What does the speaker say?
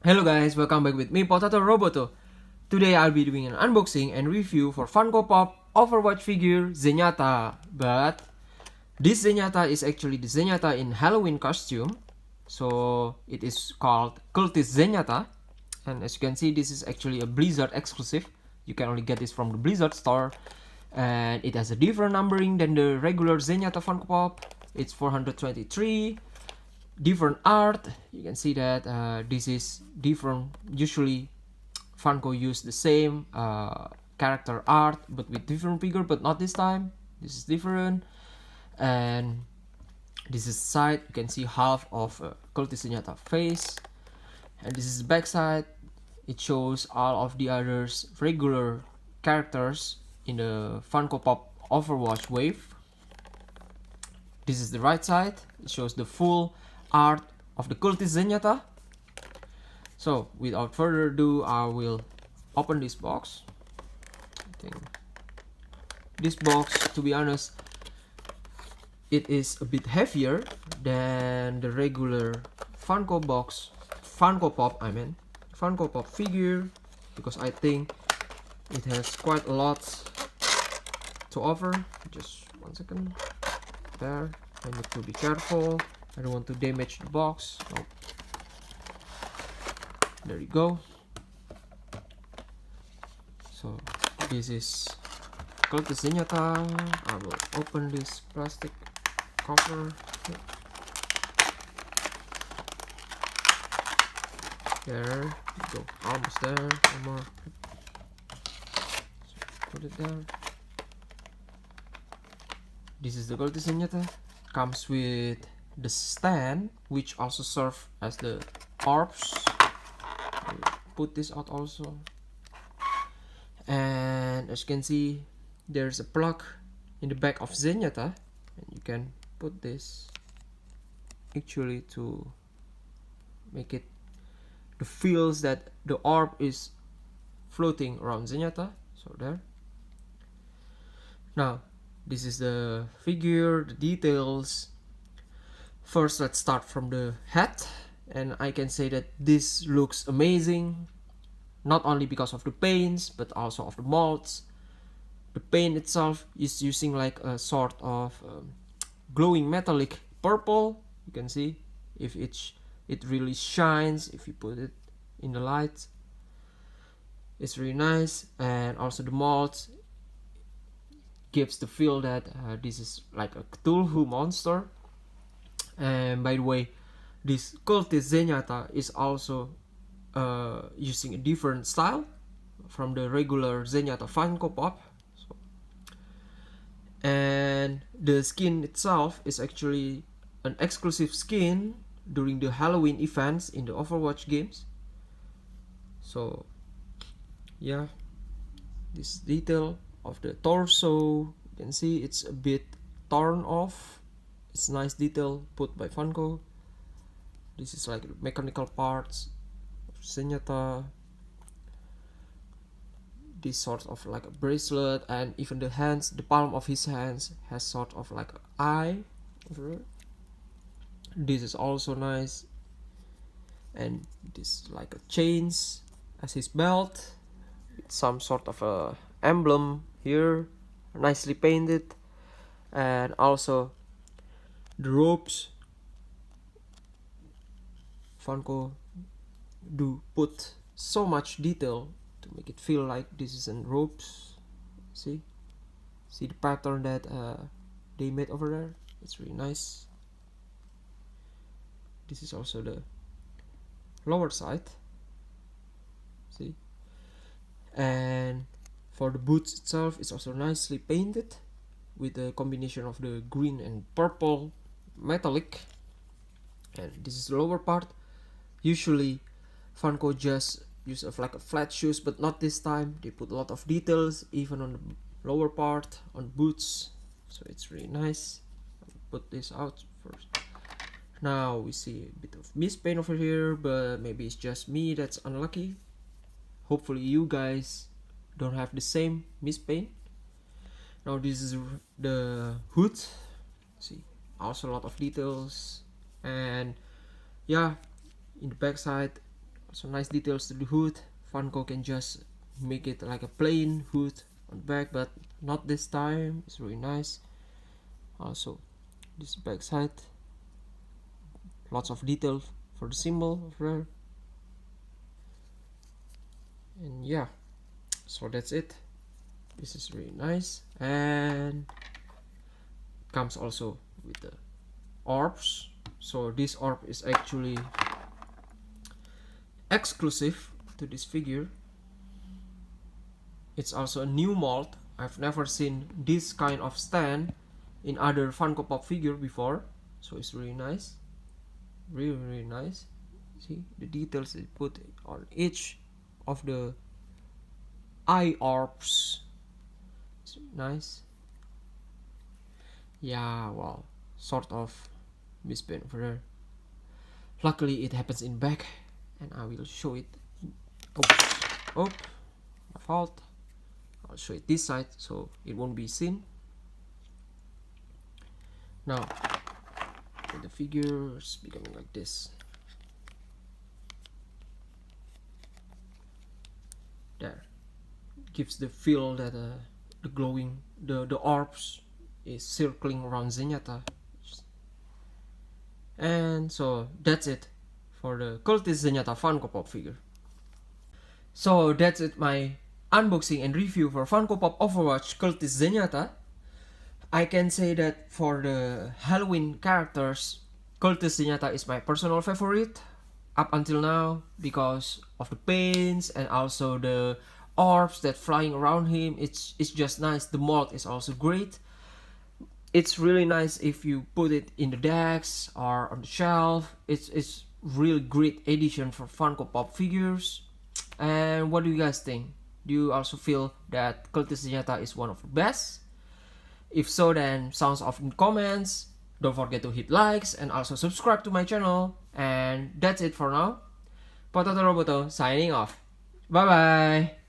Hello guys, welcome back with me Potato Roboto. Today I'll be doing an unboxing and review for Funko Pop Overwatch figure Zenyatta. But this Zenyatta is actually the Zenyatta in Halloween costume. So it is called Cultist Zenyatta. And as you can see, this is actually a Blizzard exclusive. You can only get this from the Blizzard store. And it has a different numbering than the regular Zenyatta Funko Pop. It's 423. Different art, you can see that this is different. Usually Funko use the same character art but with different figure, but not this time. This is different. And this is side, you can see half of Cultist Zenyatta face, and this is the back side. It shows all of the others regular characters in the Funko Pop Overwatch wave. This is the right side, it shows the full art of the Cultist Zenyatta. So without further ado, I will open this box. I think this box, to be honest, it is a bit heavier than the regular Funko Pop figure, because I think it has quite a lot to offer. Just 1 second. There, I need to be careful. I don't want to damage the box. Nope. There you go. So this is Cultist Zenyatta. I will open this plastic cover. There you go. Almost there. One more. So put it there. This is the Cultist Zenyatta. Comes with the stand, which also serve as the orbs. Put this out also, and as you can see, there's a plug in the back of Zenyatta, and you can put this actually to make it the feels that the orb is floating around Zenyatta. So there. Now this is the figure, the details. First, let's start from the head, and I can say that this looks amazing, not only because of the paints but also of the molds. The paint itself is using like a sort of glowing metallic purple. You can see if it really shines if you put it in the light. It's really nice, and also the molds gives the feel that this is like a Cthulhu monster. And by the way, this Cultist Zenyatta is also using a different style from the regular Zenyatta Funko Pop. So, and the skin itself is actually an exclusive skin during the Halloween events in the Overwatch games. So yeah, this detail of the torso, you can see it's a bit torn off. It's nice detail put by Funko. This is like mechanical parts of Zenyatta. This sort of like a bracelet, and even the hands, the palm of his hands has sort of like an eye over it. This is also nice, and this is like a chains as his belt. It's some sort of a emblem here, nicely painted, and also the ropes. Funko do put so much detail to make it feel like this is in ropes. See the pattern that they made over there. It's really nice. This is also the lower side. See, and for the boots itself, it's also nicely painted with a combination of the green and purple metallic. And this is the lower part. Usually Funko just use like a flat shoes, but not this time. They put a lot of details even on the lower part, on boots. So it's really nice. I'll put this out first. Now we see a bit of mispaint over here, but maybe it's just me that's unlucky. Hopefully you guys don't have the same mispaint. Now this is the hood. See, also a lot of details, and yeah, in the back side So nice details to the hood. Funko can just make it like a plain hood on the back, but not this time. It's really nice. Also this back side, lots of detail for the symbol of rare. And yeah, so that's it. This is really nice, and comes also with the orbs. So this orb is actually exclusive to this figure. It's also a new mold. I've never seen this kind of stand in other Funko Pop figure before, so it's really nice, really nice. See the details they put on each of the eye orbs. It's nice. Yeah, well, sort of misspent over there. Luckily it happens in back, and I will show it. Oh, my fault. I'll show it this side so it won't be seen. Now the figures becoming like this. There, gives the feel that the glowing, the orbs is circling around Zenyatta. And so that's it for the Cultist Zenyatta Funko Pop figure. So that's it, my unboxing and review for Funko Pop Overwatch Cultist Zenyatta. I can say that for the Halloween characters, Cultist Zenyatta is my personal favorite up until now because of the paints and also the orbs that flying around him. It's just nice. The mold is also great. It's really nice if you put it in the decks or on the shelf. It's really great addition for Funko Pop figures. And what do you guys think? Do you also feel that Cultist Zenyatta is one of the best? If so, then sounds off in comments. Don't forget to hit likes and also subscribe to my channel. And that's it for now. Potato Roboto signing off. Bye bye.